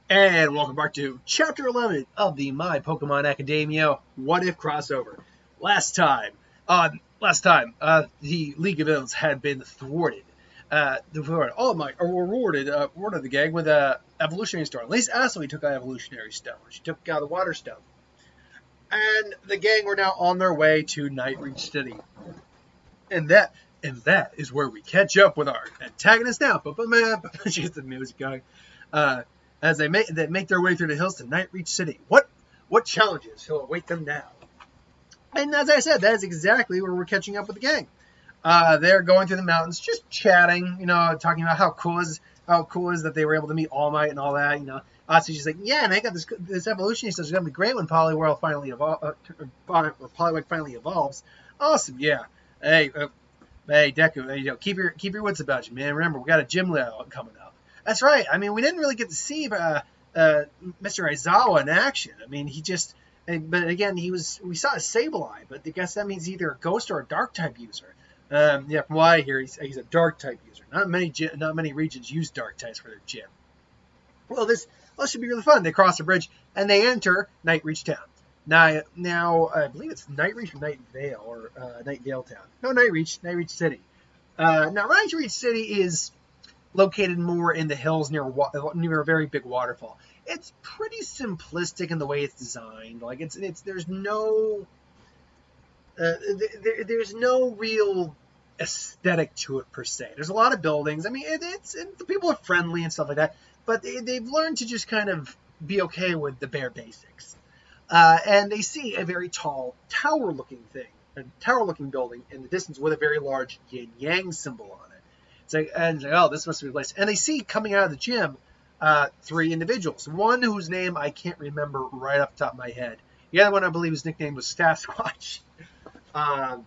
And welcome back to Chapter 11 of the My Pokemon Academia What If crossover. Last time, the League of Villains had been thwarted. Rewarded the gang with a evolutionary stone. At least Ashley took an evolutionary stone. She took the water stone. And the gang were now on their way to Nightreach City. And that is where we catch up with our antagonist now. She gets the music going. As they make their way through the hills to Nightreach City. What challenges will await them now? And as I said, that is exactly where we're catching up with the gang. They're going through the mountains, just chatting, talking about how cool is that they were able to meet All Might and all that, So she's like, yeah, and I got this evolution. It's going to be great when Poliwhirl finally evolves. Awesome, yeah. Hey, Deku, keep your wits about you, man. Remember, we got a gym layout coming up. That's right. I mean, we didn't really get to see Mr. Aizawa in action. I mean, but again, we saw a Sableye, but I guess that means either a ghost or a dark type user. From what I hear, he's a dark type user. Not many regions use dark types for their gym. Well, this should be really fun. They cross the bridge and they enter Nightreach Town. Now I believe it's Nightreach or Nightvale or Nightvale Town. No, Nightreach City. Now Nightreach City is located more in the hills near a very big waterfall. It's pretty simplistic in the way it's designed. Like there's no real aesthetic to it per se. There's a lot of buildings. I mean, the people are friendly and stuff like that, but they've learned to just kind of be okay with the bare basics. And they see a very tall tower-looking building in the distance with a very large yin-yang symbol on it. It's like, oh, this must be the place. And they see coming out of the gym 3 individuals. One whose name I can't remember right off the top of my head. The other one, I believe, his nickname was Sasquatch. And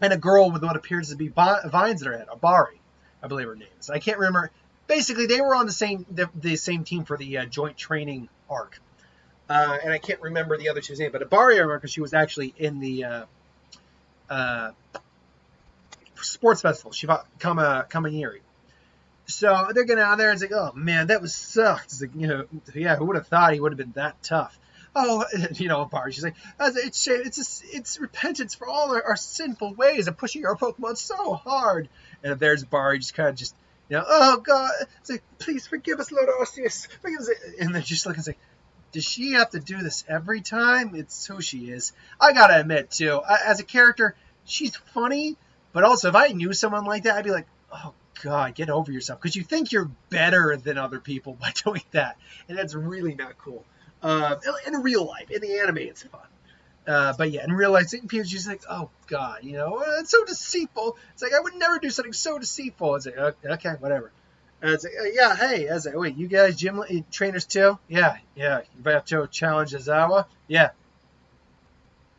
a girl with what appears to be vines in her head, Abari, I believe her name is. I can't remember. Basically, they were on the same team for the joint training arc. And I can't remember the other 2's name, but Abari I remember because she was actually in the sports festival. She fought Kaminari. So they're getting out there and it's like, oh man, that was sucked. It's like, yeah, who would have thought he would have been that tough? Oh, Barry, she's like, it's repentance for all our sinful ways of pushing our Pokemon so hard. And there's Barry just kind of oh God, it's like, please forgive us, Lord Arceus. And they're just looking, it's like, does she have to do this every time? It's who she is. I gotta admit too, as a character, she's funny. But also, if I knew someone like that, I'd be like, oh, God, get over yourself. Because you think you're better than other people by doing that. And that's really not cool. In real life. In the anime, it's fun. But yeah, in real life, people just like, oh, God, it's so deceitful. It's like, I would never do something so deceitful. It's like, okay, whatever. And it's like, yeah, hey. I was like, wait, you guys gym trainers too? Yeah. You about to challenge Aizawa? Yeah.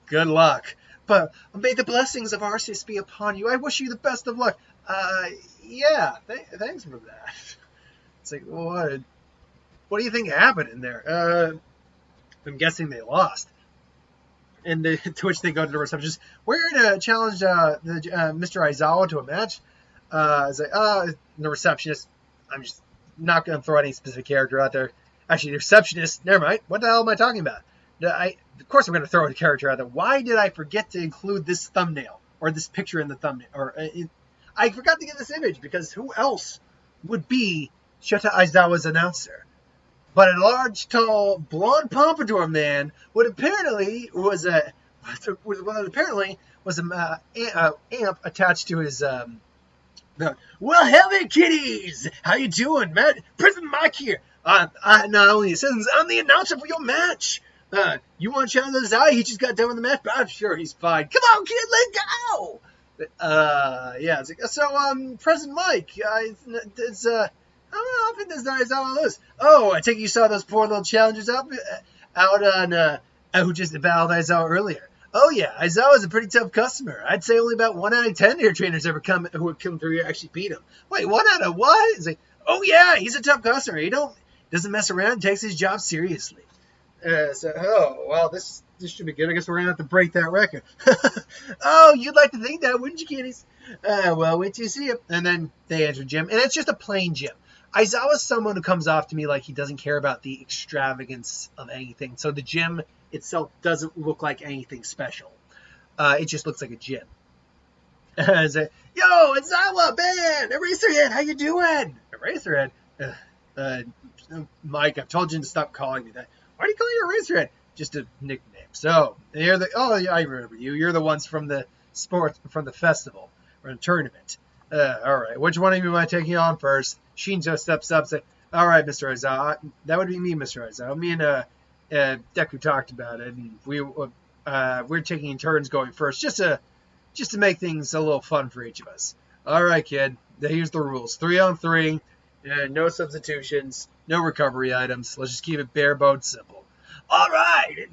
Good luck. But may the blessings of Arceus be upon you. I wish you the best of luck. Yeah, thanks for that. It's like, what do you think happened in there? I'm guessing they lost. And to which they go to the receptionist. We're here to challenge Mr. Aizawa to a match. It's like, the receptionist. I'm just not going to throw any specific character out there. Actually, the receptionist. Never mind. What the hell am I talking about? Of course I'm going to throw a character out there. Why did I forget to include this thumbnail or this picture in the thumbnail? I forgot to get this image because who else would be Shota Aizawa's announcer? But a large, tall, blonde pompadour man apparently was an amp attached to his well, hello, kiddies. How you doing, Matt? Prison Mike here. Not only a citizen, I'm the announcer for your match. You want to challenge Aizawa? He just got done with the match, but I'm sure he's fine. Come on, kid, let's go! Yeah, it's like, so, President Mike, how often does Aizawa lose? Oh, I take it you saw those poor little challengers out on, who just battled Aizawa earlier. Oh, yeah, Aizawa's a pretty tough customer. I'd say only about 1 out of 10 of your trainers who would come through here actually beat him. Wait, 1 out of what? It's like, oh, yeah, he's a tough customer. He doesn't mess around, takes his job seriously. This should be good. I guess we're going to have to break that record. Oh, you'd like to think that, wouldn't you, kiddies? Well, wait till you see it. And then they enter gym. And it's just a plain gym. Aizawa's someone who comes off to me like he doesn't care about the extravagance of anything. So the gym itself doesn't look like anything special. It just looks like a gym. It's like, yo, Aizawa, man, Eraserhead, how you doing? Eraserhead? Mike, I've told you to stop calling me that. Why do you call you Eraserhead? Just a nickname. So, yeah, I remember you. You're the ones from the festival, or the tournament. All right, which one of you am I taking on first? Shinjo steps up and says, all right, Mr. Aizawa. That would be me, Mr. Aizawa. Me and Deku talked about it, and we're taking turns going first, just to make things a little fun for each of us. All right, kid. Here's the rules. 3-on-3, no substitutions, no recovery items. Let's just keep it bare bones simple. All right.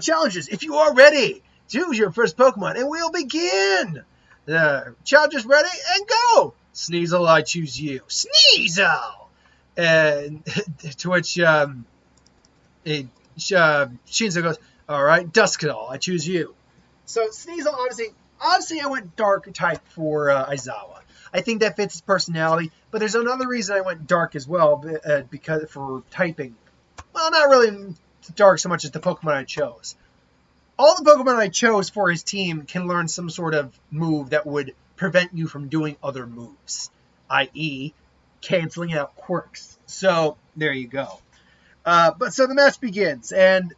Challengers, if you are ready, choose your first Pokemon, and we'll begin. Challengers ready, and go. Sneasel, I choose you. Sneasel! And to which Shinzo goes, all right, Duskadal, I choose you. So Sneasel, obviously I went dark type for Aizawa. I think that fits his personality, but there's another reason I went dark as well, because for typing. Well, not really dark so much as the Pokemon I chose. All the Pokemon I chose for his team can learn some sort of move that would prevent you from doing other moves, i.e. canceling out quirks. So, there you go. So the match begins, and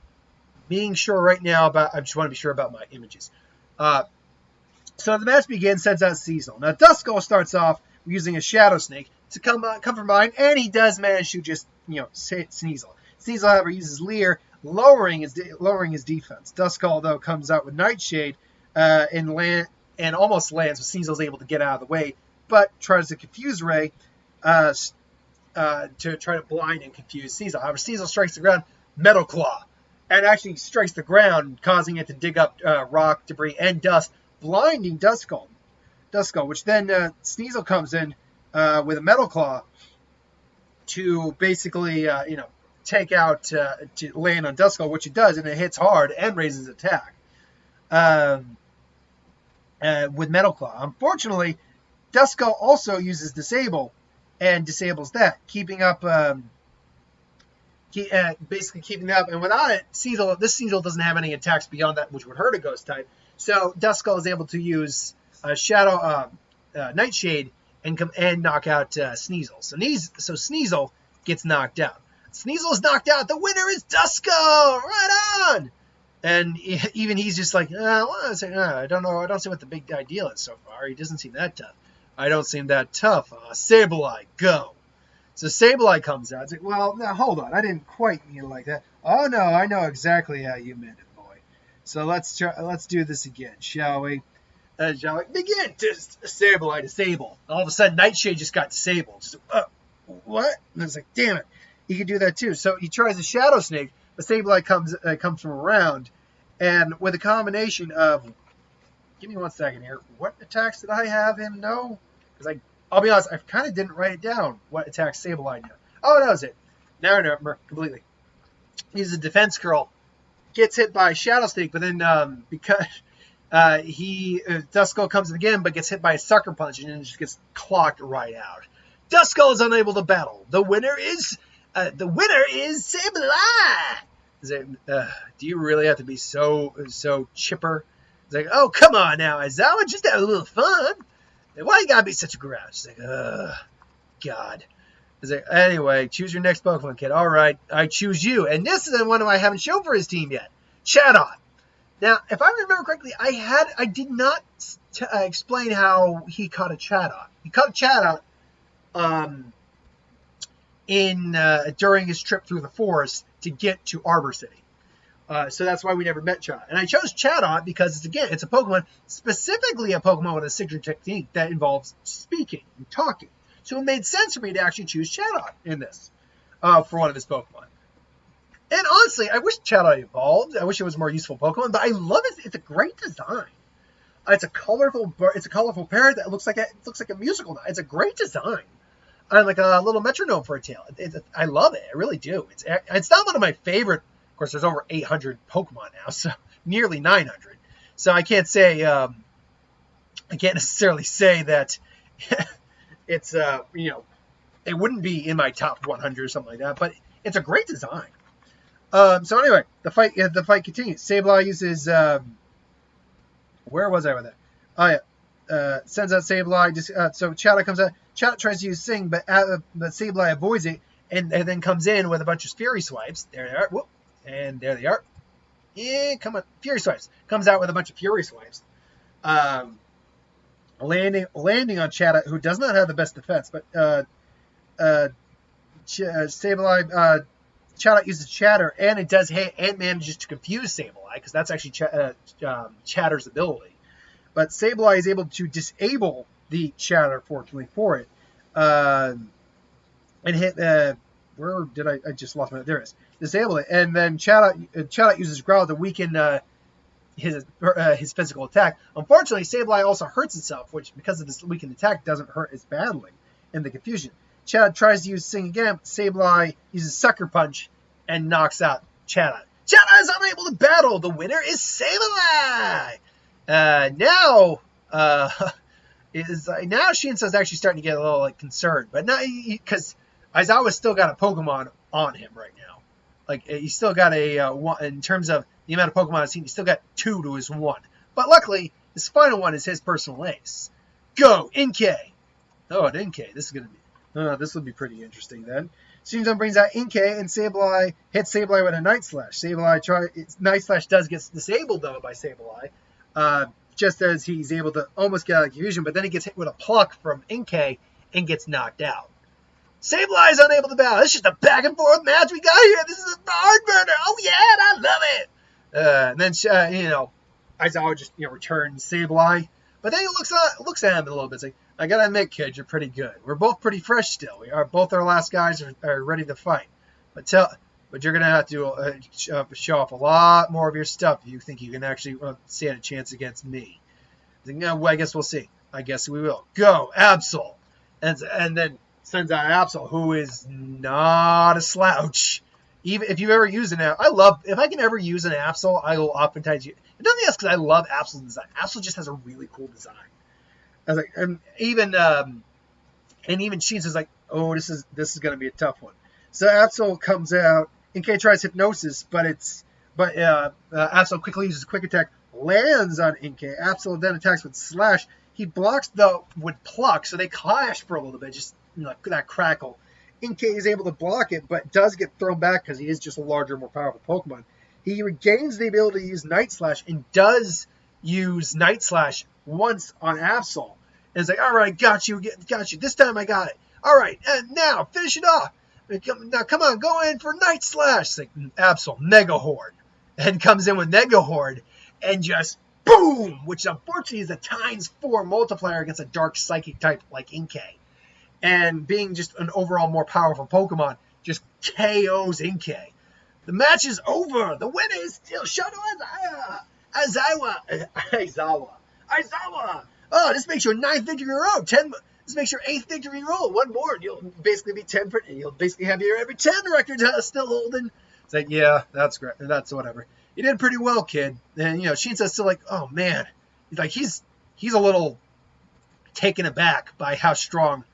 being sure right now I just want to be sure about my images. So the match begins, sends out Sneasel. Now, Duskull starts off using a Shadow Snake to come from behind, and he does manage to just, Sneasel. Sneasel, however, uses Leer, lowering his defense. Duskull, though, comes out with Nightshade and almost lands, but Sneasel's able to get out of the way, but tries to confuse Ray to try to blind and confuse Sneasel. However, Sneasel strikes the ground, Metal Claw, and actually strikes the ground, causing it to dig up rock, debris, and dust, blinding Duskull, which then Sneasel comes in with a Metal Claw to basically, take out, to land on Duskull, which it does, and it hits hard and raises attack with Metal Claw. Unfortunately, Duskull also uses Disable and disables that, keeping up, basically keeping up, and without it, this Sneasel doesn't have any attacks beyond that, which would hurt a Ghost type. So Duskull is able to use Nightshade and knock out Sneasel. So Sneasel gets knocked out. Sneasel is knocked out. The winner is Duskull. Right on. And even he's just like, I don't know. I don't see what the big deal is so far. He doesn't seem that tough. I don't seem that tough. Sableye, go. So Sableye comes out. It's like, well, now hold on. I didn't quite mean it like that. Oh no, I know exactly how you meant it, boy. So let's do this again, shall we? Shall we begin? Just Sableye disable. All of a sudden, Nightshade just got disabled. Just, what? And it's like, damn it. He could do that too. So he tries a Shadow Snake, but Sableye comes from around, and with a combination of, give me 1 second here. What attacks did I have him know? Because I'll be honest, I kind of didn't write it down. What attacks Sableye knew? Oh, that was it. Now I remember completely. He's a defense curl, gets hit by Shadow Snake, but then because Duskull comes in again, but gets hit by a Sucker Punch and just gets clocked right out. Duskull is unable to battle. The winner is Sableye. Do you really have to be so chipper? It's like, oh, come on now, Aizawa, just have a little fun. Why you gotta be such a grouch? It's like, God. It's like, anyway, choose your next Pokemon, kid. All right, I choose you. And this is the one I haven't shown for his team yet. Chatot. Now, if I remember correctly, I did not explain how he caught a Chatot. He caught a Chatot during his trip through the forest to get to Arbor City. So that's why we never met Chatot. And I chose Chatot because, it's a Pokemon, specifically a Pokemon with a signature technique that involves speaking and talking. So it made sense for me to actually choose Chatot in this for one of his Pokemon. And honestly, I wish Chatot evolved. I wish it was a more useful Pokemon, but I love it. It's a great design. It's a colorful parrot that looks like a musical note. It's a great design. Like a little metronome for a tail. I love it. I really do. It's not one of my favorite. Of course, there's over 800 Pokemon now, so nearly 900. So I can't say, I can't necessarily say that it's it wouldn't be in my top 100 or something like that, but it's a great design. So anyway, the fight continues. Sableye uses where was I with that? Oh yeah, sends out Sableye. So Chata comes out. Chata tries to use Sing, but Sableye avoids it, and then comes in with a bunch of Fury Swipes. There they are. Whoop, and there they are. Yeah, come on, Fury Swipes. Comes out with a bunch of Fury Swipes. Landing on Chata, who does not have the best defense, but Sableye. Chata uses Chatter, and it does hit and manages to confuse Sableye, because that's actually Chatter's ability. But Sableye is able to disable the Chatter, fortunately for it, and hit. Where did I just lost my? There it is. Disable it, and then Chata uses Growl to weaken his physical attack. Unfortunately, Sableye also hurts itself, which, because of this weakened attack, doesn't hurt as badly in the confusion. Chata tries to use Sing again. Sableye uses Sucker Punch and knocks out Chata. Chata is unable to battle. The winner is Sableye. Now Shinso's actually starting to get a little concerned, but not because Aizawa's still got a Pokemon on him right now. Like, he's still got a one in terms of the amount of Pokemon I've seen. He's still got 2 to his 1. But luckily, his final one is his personal ace. Go Inkay. Oh, an Inkay. This will be pretty interesting then. Shinzo brings out Inkay, and Sableye hits Sableye with a Night Slash. Night Slash does get disabled, though, by Sableye, just as he's able to almost get out of confusion, but then he gets hit with a Pluck from Inkay and gets knocked out. Sableye is unable to battle. It's just a back-and-forth match we got here. This is a hard burner. Oh, yeah, I love it. And then, Aizawa just, returns Sableye. But then he looks at him a little bit. It's like, I gotta admit, kid, you're pretty good. We're both pretty fresh still. Both our last guys are ready to fight. But you're gonna have to show off a lot more of your stuff if you think you can actually stand a chance against me. I think, well, I guess we'll see. I guess we will. Go, Absol. And then sends out Absol, who is not a slouch. Even if you've ever used an Absol, if I can ever use an Absol, I will oftentimes use. It doesn't just because I love Absol's design. Absol just has a really cool design. I was like, and even Shinso's like, oh, this is gonna be a tough one. So Absol comes out. Inkay tries Hypnosis, but Absol quickly uses Quick Attack, lands on Inkay. Absol then attacks with Slash. He blocks with Pluck, so they clash for a little bit, just that crackle. Inkay is able to block it, but does get thrown back because he is just a larger, more powerful Pokemon. He regains the ability to use Night Slash and does use Night Slash once on Absol. And it's like, all right, got you. This time I got it. All right, and now finish it off. Now come on, go in for Night Slash. It's like, Absol, Mega Horde. And comes in with Mega Horde and just boom, which unfortunately is a ×4 multiplier against a Dark Psychic type like Inkay. And being just an overall more powerful Pokemon, just KOs Inkay. The match is over. The winner is still Shadow Aizawa. Oh, this makes your 9th victory in a row. This makes your 8th victory in a row. One more, and you'll basically be 10. You'll basically have your every 10 record still holding. It's like, yeah, that's great. That's whatever. You did pretty well, kid. And Shinso's still like, oh man, he's a little taken aback by how strong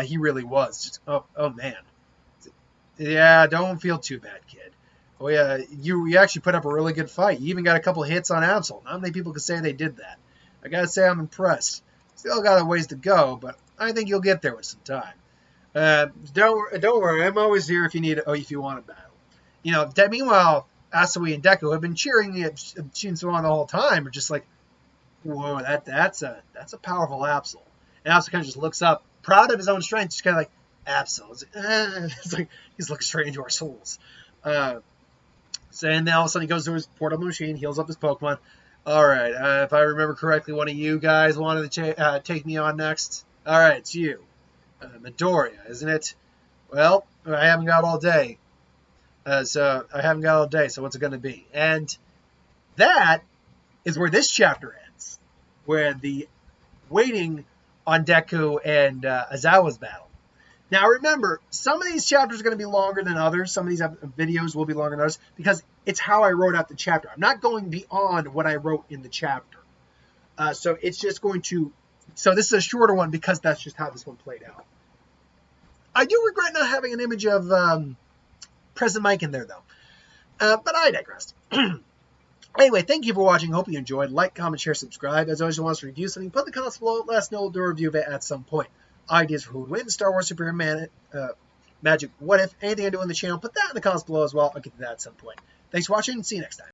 he really was. Just, oh man. Yeah, don't feel too bad, kid. Oh yeah, you actually put up a really good fight. You even got a couple hits on Absol. Not many people can say they did that. I gotta say I'm impressed. Still got a ways to go, but I think you'll get there with some time. Don't worry, I'm always here if you want to battle. Meanwhile, Asui and Deku have been cheering at Shinso on the whole time. Are just like, whoa, that's a powerful Absol. And Absol kind of just looks up, proud of his own strength, just kind of like, Absol. It's like he's looking straight into our souls. And then all of a sudden he goes to his portable machine, heals up his Pokemon. All right, if I remember correctly, one of you guys wanted to take me on next. All right, it's you. Midoriya, isn't it? Well, I haven't got all day. So what's it going to be? And that is where this chapter ends, where the waiting on Deku and Aizawa's battle. Now remember, some of these chapters are going to be longer than others. Some of these videos will be longer than others because it's how I wrote out the chapter. I'm not going beyond what I wrote in the chapter. So it's just going to... So this is a shorter one because that's just how this one played out. I do regret not having an image of President Mike in there, though. But I digress. Anyway, thank you for watching. Hope you enjoyed. Like, comment, share, subscribe. As always, if you want us to review something, put in the comments below. Let us know. We'll do a review of it at some point. Ideas for who would win, Star Wars, Super Man, Magic, what if, anything I do on the channel, put that in the comments below as well. I'll get to that at some point. Thanks for watching, and see you next time.